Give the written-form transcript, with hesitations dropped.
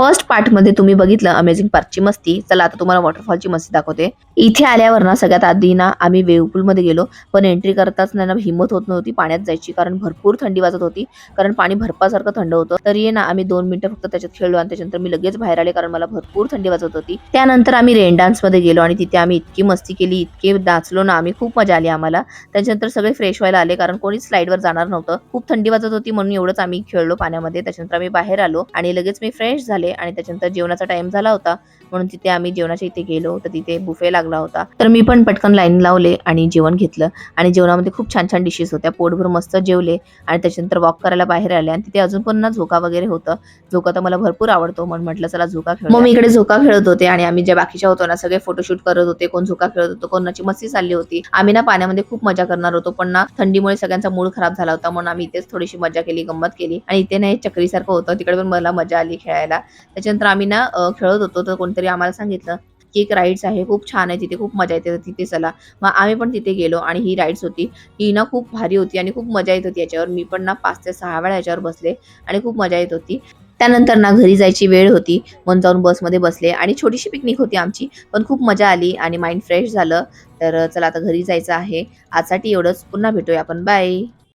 First पार्टमध्ये तुम्ही बघितलं अमेझिंग पार्कची मस्ती. चला आता तुम्हाला वॉटरफॉलची मस्ती दाखवते. इथे आल्यावर ना सगळ्यात आधी ना आम्ही वेव्ह पूलमध्ये गेलो, पण एंट्री करताच ना हिंमत होत नव्हती पाण्यात जायची, कारण भरपूर थंडी वाजत होती. कारण पाणी बर्फासारखं थंड होतं. तरी ना आम्ही 2 मिनिटं फक्त त्याच्यात खेळलो आणि त्याच्यानंतर मी लगेच बाहेर आले, कारण मला भरपूर थंडी वाजत होती. त्यानंतर आम्ही रेन डान्समध्ये गेलो आणि तिथे आम्ही इतकी मस्ती केली, इतके नाचलो ना आम्ही, खूप मजा आली आम्हाला. त्याच्यानंतर सगळे फ्रेश व्हायला आले, कारण कोणीच स्लाइडवर जाणार नव्हतं. खूप थंडी वाजत होती म्हणून एवढंच आम्ही खेळलो पाण्यामध्ये. त्याच्यानंतर आम्ही बाहेर आलो आणि लगेच मी फ्रेश झाले आणि त्याच्यानंतर जेवणाचा टाइम झाला होता, म्हणून तिथे आम्ही जेवणाच्या इथे गेलो. तर तिथे बुफे लागला होता, तर मी पण पटकन लाईन लावले आणि जेवण घेतलं. आणि जेवणामध्ये खूप छान छान डिशेस होत्या. पोटभर मस्त जेवले आणि त्याच्यानंतर वॉक करायला बाहेर आले आणि तिथे अजून पण ना झोका वगैरे होतं. झोका तर मला भरपूर आवडतो, म्हणून म्हटलं चला झोका खेळूया. मग मी इकडे झोका खेळत होते आणि आम्ही ज्या बाकीच्या होतो ना सगळे फोटोशूट करत होते. कोण झोका खेळत होतं, कोणाची मस्ती चालली होती. आम्ही ना पाण्यामध्ये खूप मजा करणार होतो, पण ना थंडीमुळे सगळ्यांचा मूड खराब झाला होता, म्हणून आम्ही इथेच थोडीशी मजा केली, गंमत केली. आणि इथे ना एक चक्रीसारखं होतं, तिकडे पण मला मजा आली खेळायला. त्याच्यानंतर आम्ही ना खेळत होतो, तर कोणतरी आम्हाला सांगितलं की एक राईड्स आहे, खूप छान आहे, तिथे खूप मजा येते, तिथे चला. मग आम्ही पण तिथे गेलो आणि ही राईड्स होती. ही ना खूप भारी होती आणि खूप मजा येत होती याच्यावर. मी पण ना 5 ते 6 वेळा याच्यावर बसले आणि खूप मजा येत होती. त्यानंतर ना घरी जायची वेळ होती, म्हणून जाऊन बसमध्ये बसले आणि छोटीशी पिकनिक होती आमची, पण खूप मजा आली आणि माइंड फ्रेश झालं. तर चला आता घरी जायचं आहे. आजसाठी एवढंच. पुन्हा भेटूया आपण. बाय.